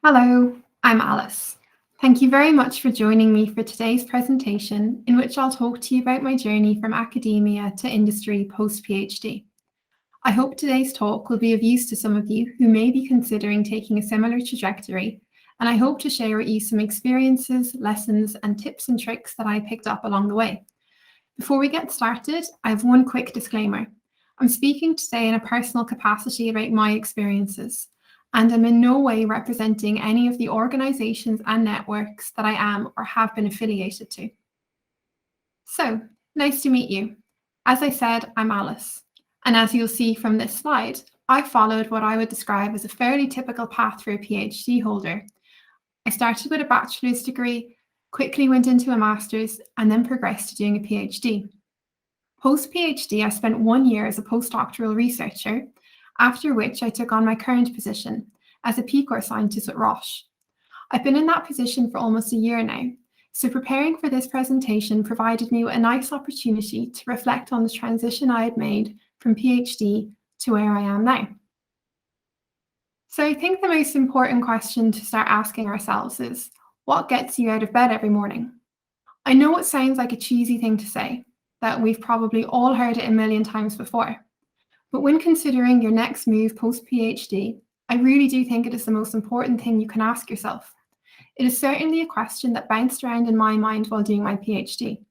Hello, I'm Alice. Thank you very much for joining me for today's presentation, in which I'll talk to you about my journey from academia to industry post-PhD. I hope today's talk will be of use to some of you who may be considering taking a similar trajectory, and I hope to share with you some experiences, lessons, and tips and tricks that I picked up along the way. Before we get started, I have one quick disclaimer. I'm speaking today in a personal capacity about my experiences, and I'm in no way representing any of the organisations and networks that I am or have been affiliated to. So, nice to meet you. As I said, I'm Alice, and as you'll see from this slide, I followed what I would describe as a fairly typical path for a PhD holder. I started with a bachelor's degree, quickly went into a master's, and then progressed to doing a PhD. Post-PhD, I spent 1 year as a postdoctoral researcher, after which I took on my current position as a P-Corps scientist at Roche. I've been in that position for almost a year now, so preparing for this presentation provided me with a nice opportunity to reflect on the transition I had made from PhD to where I am now. So I think the most important question to start asking ourselves is, what gets you out of bed every morning? I know it sounds like a cheesy thing to say, that we've probably all heard it a million times before. But when considering your next move post-PhD, I really do think it is the most important thing you can ask yourself. It is certainly a question that bounced around in my mind while doing my PhD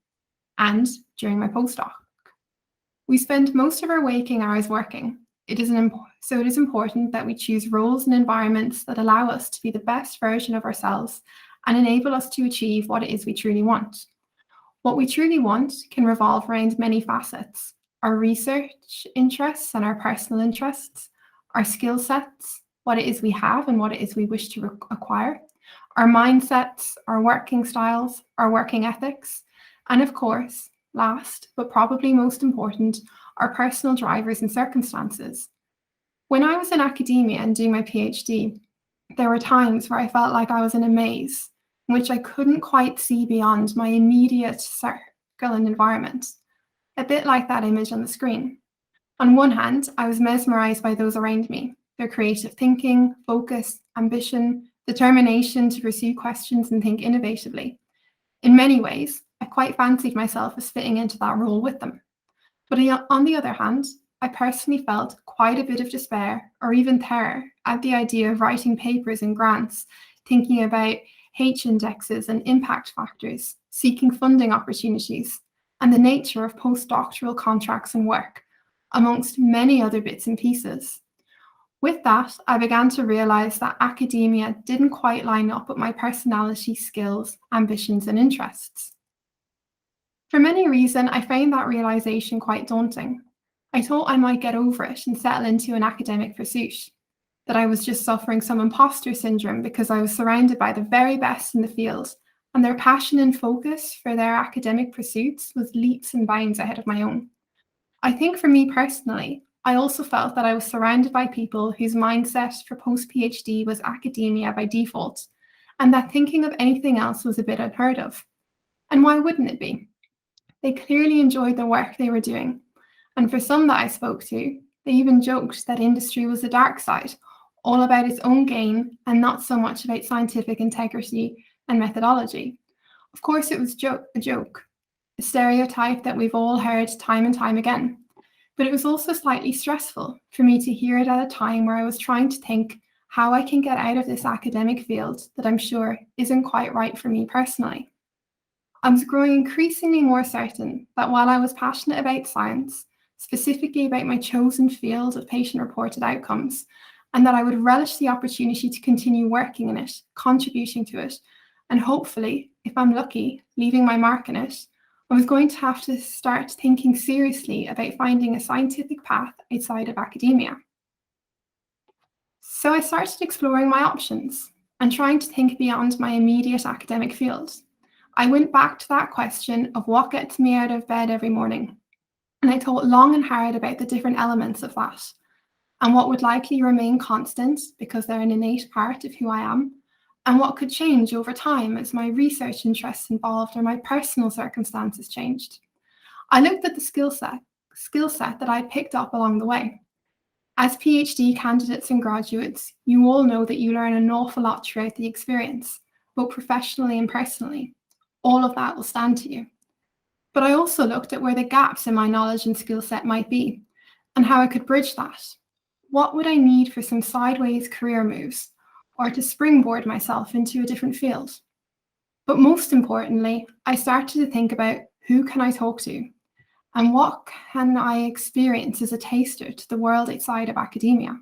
and during my postdoc. We spend most of our waking hours working. So it is important that we choose roles and environments that allow us to be the best version of ourselves and enable us to achieve what it is we truly want. What we truly want can revolve around many facets: our research interests and our personal interests, our skill sets, what it is we have and what it is we wish to acquire, our mindsets, our working styles, our working ethics, and of course, last but probably most important, our personal drivers and circumstances. When I was in academia and doing my PhD, there were times where I felt like I was in a maze, in which I couldn't quite see beyond my immediate circle and environment, a bit like that image on the screen. On one hand, I was mesmerised by those around me, their creative thinking, focus, ambition, determination to pursue questions and think innovatively. In many ways, I quite fancied myself as fitting into that role with them. But on the other hand, I personally felt quite a bit of despair or even terror at the idea of writing papers and grants, thinking about H indexes and impact factors, seeking funding opportunities, and the nature of postdoctoral contracts and work, amongst many other bits and pieces. With that, I began to realise that academia didn't quite line up with my personality, skills, ambitions, and interests. For many reasons, I found that realisation quite daunting. I thought I might get over it and settle into an academic pursuit, that I was just suffering some imposter syndrome because I was surrounded by the very best in the field, and their passion and focus for their academic pursuits was leaps and bounds ahead of my own. I think for me personally, I also felt that I was surrounded by people whose mindset for post-PhD was academia by default, and that thinking of anything else was a bit unheard of. And why wouldn't it be? They clearly enjoyed the work they were doing, and for some that I spoke to, they even joked that industry was the dark side, all about its own gain and not so much about scientific integrity and methodology. Of course, it was a joke, a stereotype that we've all heard time and time again. But it was also slightly stressful for me to hear it at a time where I was trying to think how I can get out of this academic field that I'm sure isn't quite right for me personally. I was growing increasingly more certain that while I was passionate about science, specifically about my chosen field of patient-reported outcomes, and that I would relish the opportunity to continue working in it, contributing to it, and hopefully, if I'm lucky, leaving my mark in it, I was going to have to start thinking seriously about finding a scientific path outside of academia. So I started exploring my options and trying to think beyond my immediate academic field. I went back to that question of what gets me out of bed every morning, and I thought long and hard about the different elements of that, and what would likely remain constant because they're an innate part of who I am, and what could change over time as my research interests evolved or my personal circumstances changed. I looked at the skill set that I picked up along the way. As PhD candidates and graduates, you all know that you learn an awful lot throughout the experience, both professionally and personally. All of that will stand to you. But I also looked at where the gaps in my knowledge and skill set might be, and how I could bridge that. What would I need for some sideways career moves, or to springboard myself into a different field? But most importantly, I started to think about who can I talk to, and what can I experience as a taster to the world outside of academia?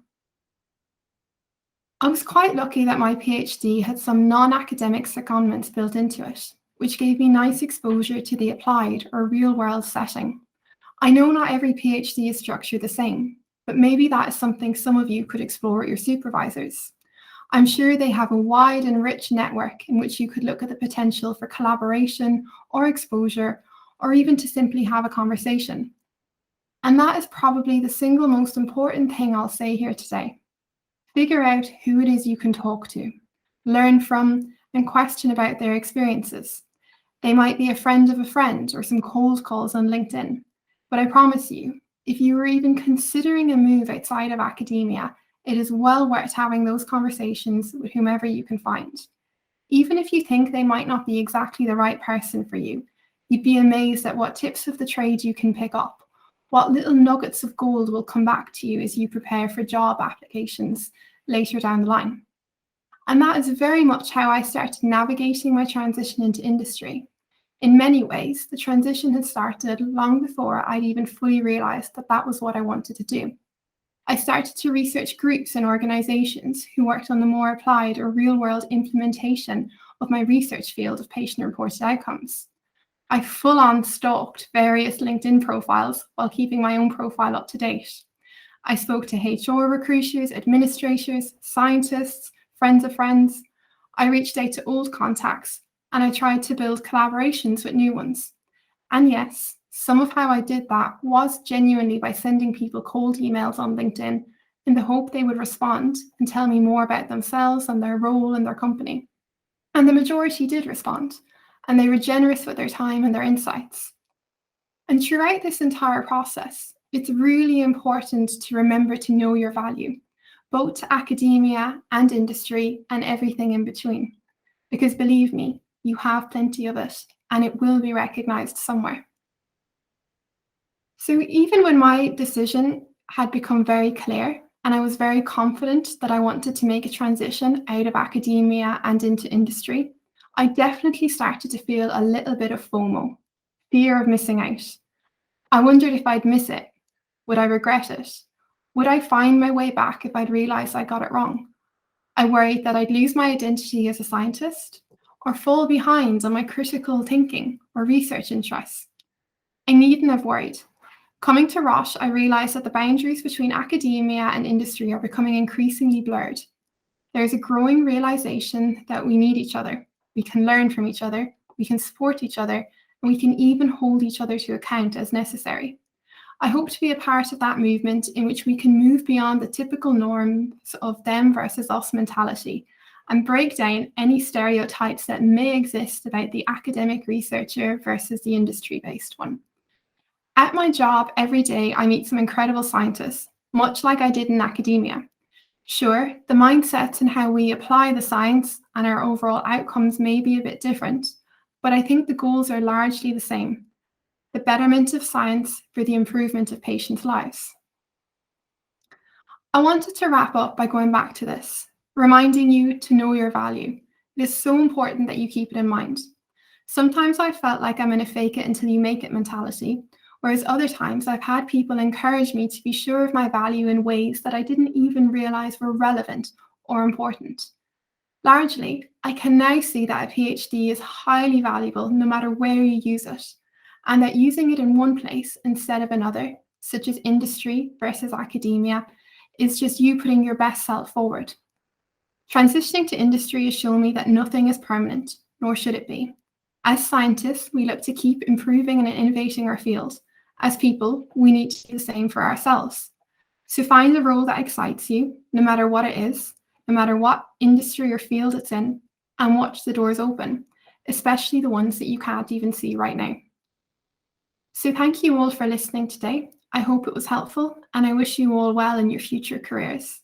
I was quite lucky that my PhD had some non-academic secondments built into it, which gave me nice exposure to the applied or real-world setting. I know not every PhD is structured the same, but maybe that is something some of you could explore with your supervisors. I'm sure they have a wide and rich network in which you could look at the potential for collaboration or exposure, or even to simply have a conversation. And that is probably the single most important thing I'll say here today. Figure out who it is you can talk to, learn from, and question about their experiences. They might be a friend of a friend or some cold calls on LinkedIn. But I promise you, if you are even considering a move outside of academia, it is well worth having those conversations with whomever you can find. Even if you think they might not be exactly the right person for you, you'd be amazed at what tips of the trade you can pick up, what little nuggets of gold will come back to you as you prepare for job applications later down the line. And that is very much how I started navigating my transition into industry. In many ways, the transition had started long before I'd even fully realized that that was what I wanted to do. I started to research groups and organizations who worked on the more applied or real-world implementation of my research field of patient-reported outcomes. I full-on stalked various LinkedIn profiles while keeping my own profile up to date. I spoke to HR recruiters, administrators, scientists, friends of friends. I reached out to old contacts, and I tried to build collaborations with new ones. And yes, some of how I did that was genuinely by sending people cold emails on LinkedIn in the hope they would respond and tell me more about themselves and their role in their company. And the majority did respond, and they were generous with their time and their insights. And throughout this entire process, it's really important to remember to know your value, both to academia and industry and everything in between. Because believe me, you have plenty of it, and it will be recognized somewhere. So even when my decision had become very clear, and I was very confident that I wanted to make a transition out of academia and into industry, I definitely started to feel a little bit of FOMO, fear of missing out. I wondered if I'd miss it. Would I regret it? Would I find my way back if I'd realized I got it wrong? I worried that I'd lose my identity as a scientist or fall behind on my critical thinking or research interests. I needn't have worried. Coming to Roche, I realized that the boundaries between academia and industry are becoming increasingly blurred. There is a growing realization that we need each other. We can learn from each other, we can support each other, and we can even hold each other to account as necessary. I hope to be a part of that movement in which we can move beyond the typical norms of them versus us mentality and break down any stereotypes that may exist about the academic researcher versus the industry-based one. At my job every day, I meet some incredible scientists, much like I did in academia. Sure, the mindsets and how we apply the science and our overall outcomes may be a bit different, but I think the goals are largely the same: the betterment of science for the improvement of patients' lives. I wanted to wrap up by going back to this, reminding you to know your value. It is so important that you keep it in mind. Sometimes I felt like I'm in a fake it until you make it mentality, whereas other times I've had people encourage me to be sure of my value in ways that I didn't even realize were relevant or important. Largely, I can now see that a PhD is highly valuable no matter where you use it, and that using it in one place instead of another, such as industry versus academia, is just you putting your best self forward. Transitioning to industry has shown me that nothing is permanent, nor should it be. As scientists, we look to keep improving and innovating our field. As people, we need to do the same for ourselves. So find a role that excites you, no matter what it is, no matter what industry or field it's in, and watch the doors open, especially the ones that you can't even see right now. So thank you all for listening today. I hope it was helpful, and I wish you all well in your future careers.